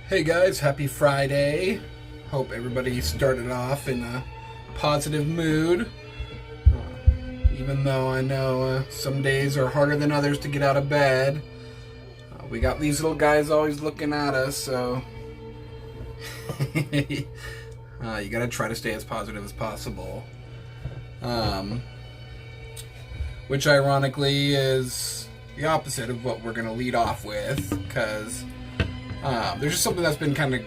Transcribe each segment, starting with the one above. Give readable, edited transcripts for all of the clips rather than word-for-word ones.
Hey guys, happy Friday. Hope everybody started off in a positive mood. Even though I know some days are harder than others to get out of bed. We got these little guys always looking at us, so you gotta try to stay as positive as possible. Which ironically is the opposite of what we're gonna lead off with, because there's just something that's been kind of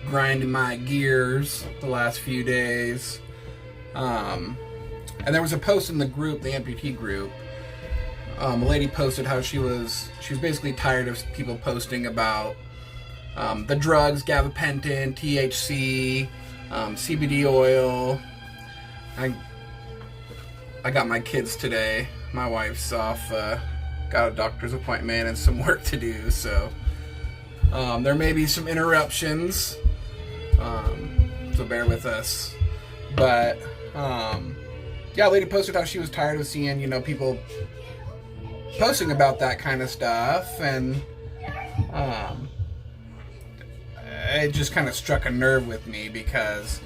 grinding my gears the last few days. And there was a post in the group, the amputee group. A lady posted how she was basically tired of people posting about the drugs, gabapentin, THC, CBD oil. I got my kids today. My wife's off, got a doctor's appointment and some work to do, so there may be some interruptions, so bear with us. But yeah, a lady posted how she was tired of seeing, people posting about that kind of stuff, and it just kind of struck a nerve with me because,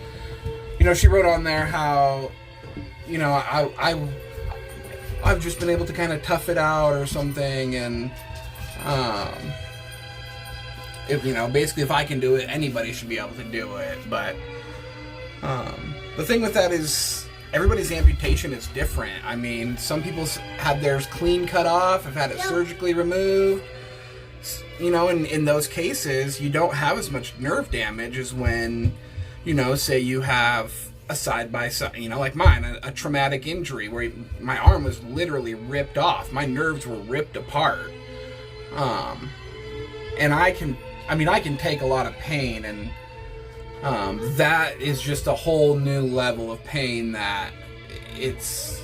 she wrote on there how, I've just been able to kind of tough it out or something, and if basically if I can do it, anybody should be able to do it. But the thing with that is everybody's amputation is different. I mean, some people had theirs clean cut off, have had it surgically removed. In those cases, you don't have as much nerve damage as when, say you have a side-by-side, like mine, a traumatic injury where my arm was literally ripped off. My nerves were ripped apart. And I can take a lot of pain, and that is just a whole new level of pain that it's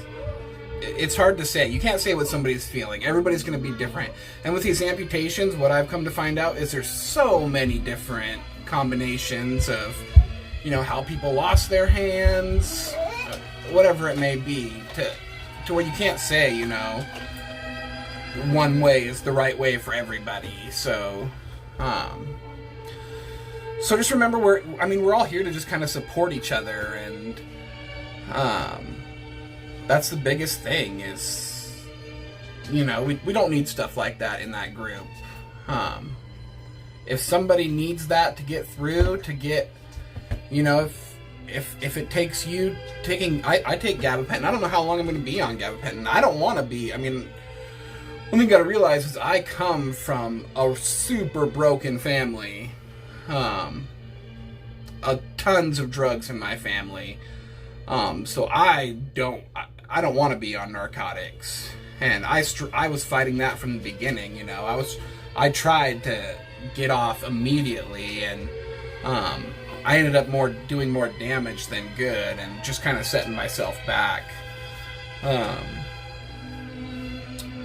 hard to say. You can't say what somebody's feeling. Everybody's going to be different. And with these amputations, what I've come to find out is there's so many different combinations of, how people lost their hands, whatever it may be, to where you can't say, one way is the right way for everybody. So just remember we're all here to just kind of support each other, and that's the biggest thing is, we don't need stuff like that in that group. If somebody needs that to get through, if it takes you taking, I take gabapentin. I don't know how long I'm going to be on gabapentin. I don't want to be. One thing you got to realize is I come from a super broken family. Tons of drugs in my family. So I don't want to be on narcotics, and I was fighting that from the beginning. I tried to get off immediately, and I ended up doing more damage than good, and just kind of setting myself back.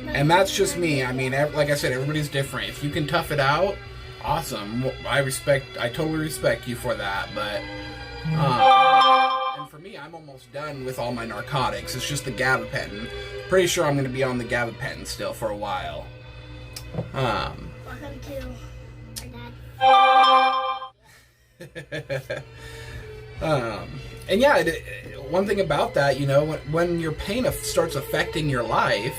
And that's just me. Like I said, everybody's different. If you can tough it out, awesome. I totally respect you for that. But and for me, I'm almost done with all my narcotics. It's just the gabapentin. Pretty sure I'm going to be on the gabapentin still for a while. Welcome to our dad. And yeah, one thing about that, when your pain starts affecting your life,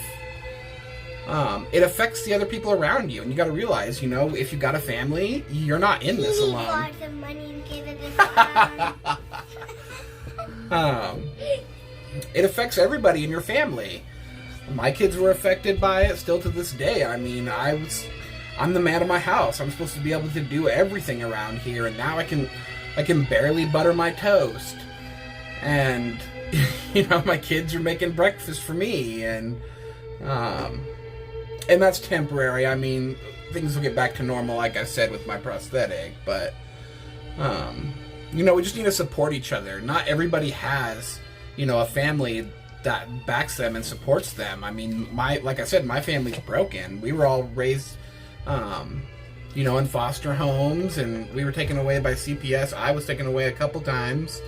it affects the other people around you, and you got to realize, if you got a family, you're not in this alone. Lots of money and give it it affects everybody in your family. My kids were affected by it still to this day. I'm the man of my house. I'm supposed to be able to do everything around here, and now I can barely butter my toast. And my kids are making breakfast for me, and that's temporary. Things will get back to normal, like I said, with my prosthetic, but we just need to support each other. Not everybody has, a family that backs them and supports them. Like I said, my family's broken. We were all raised in foster homes, and we were taken away by CPS. I was taken away a couple times.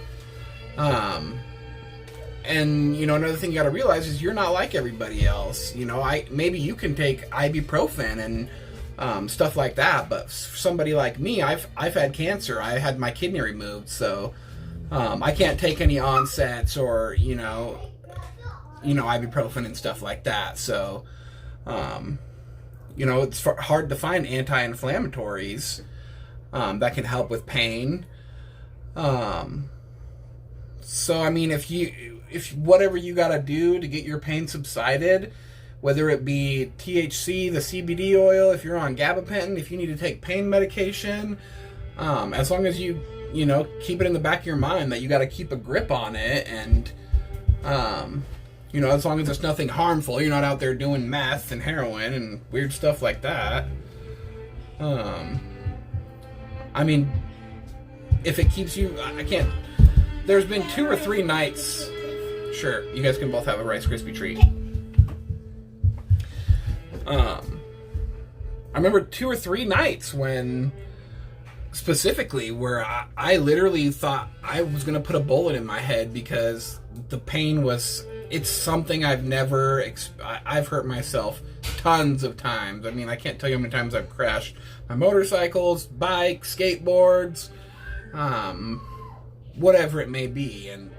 And, another thing you gotta realize is you're not like everybody else. Maybe you can take ibuprofen and stuff like that. But for somebody like me, I've had cancer. I had my kidney removed, so I can't take any onsets or ibuprofen and stuff like that. So it's hard to find anti-inflammatories that can help with pain. So I mean, if whatever you gotta do to get your pain subsided, whether it be THC, the CBD oil, if you're on gabapentin, if you need to take pain medication, as long as you keep it in the back of your mind that you got to keep a grip on it, and as long as it's nothing harmful, you're not out there doing meth and heroin and weird stuff like that. I mean, if it keeps you, I can't. There's been 2 or 3 nights. Sure, you guys can both have a Rice Krispie treat. I remember 2 or 3 nights when, specifically, where I literally thought I was going to put a bullet in my head because the pain was, it's something I've never, I've hurt myself tons of times. I mean, I can't tell you how many times I've crashed my motorcycles, bikes, skateboards, whatever it may be. And,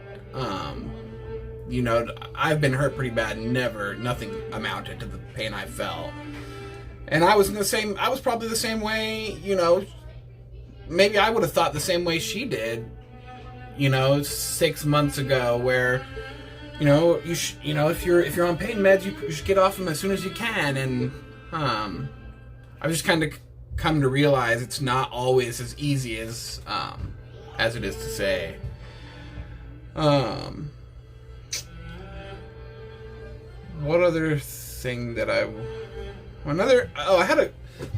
I've been hurt pretty bad. Nothing amounted to the pain I felt. And I was probably the same way, maybe I would have thought the same way she did, 6 months ago, where, if you're on pain meds, you should get off them as soon as you can. And, I've just kind of come to realize it's not always as easy as it is to say. What other thing that there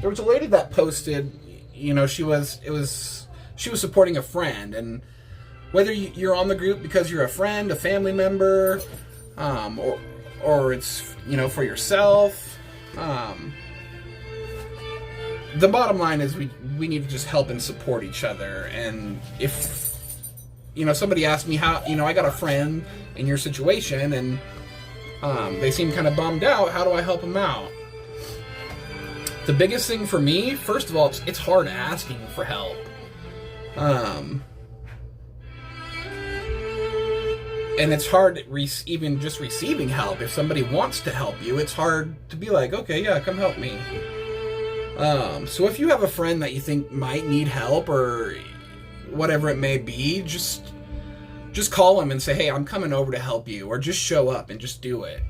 was a lady that posted, she was supporting a friend, and whether you're on the group because you're a friend, a family member, or it's, for yourself, the bottom line is we need to just help and support each other. And if, somebody asked me how, I got a friend in your situation, and they seem kind of bummed out. How do I help them out? The biggest thing for me, first of all, it's hard asking for help. And it's hard even just receiving help. If somebody wants to help you, it's hard to be like, okay, yeah, come help me. So if you have a friend that you think might need help or whatever it may be, just call them and say, hey, I'm coming over to help you, or just show up and just do it,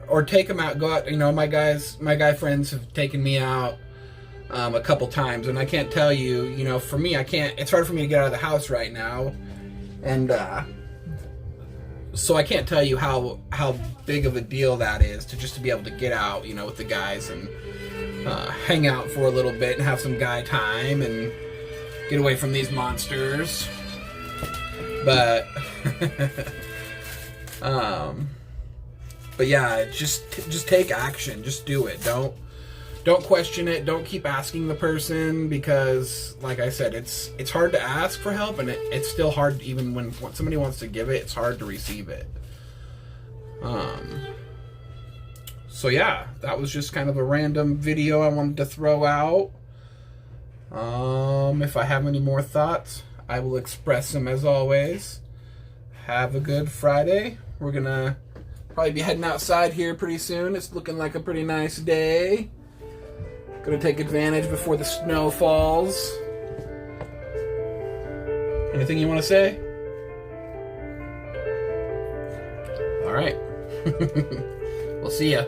or take them out, go out. My guy friends have taken me out a couple times, and I can't tell you, for me, it's hard for me to get out of the house right now, and so I can't tell you how big of a deal that is to be able to get out, with the guys and hang out for a little bit and have some guy time and get away from these monsters. But yeah, just take action. Just do it. Don't question it. Don't keep asking the person, because, like I said, it's hard to ask for help, and it's still hard, even when somebody wants to give it, it's hard to receive it. So yeah, that was just kind of a random video I wanted to throw out. If I have any more thoughts, I will express them as always. Have a good Friday. We're gonna probably be heading outside here pretty soon. It's looking like a pretty nice day. Gonna take advantage before the snow falls. Anything you want to say? All right. We'll see ya.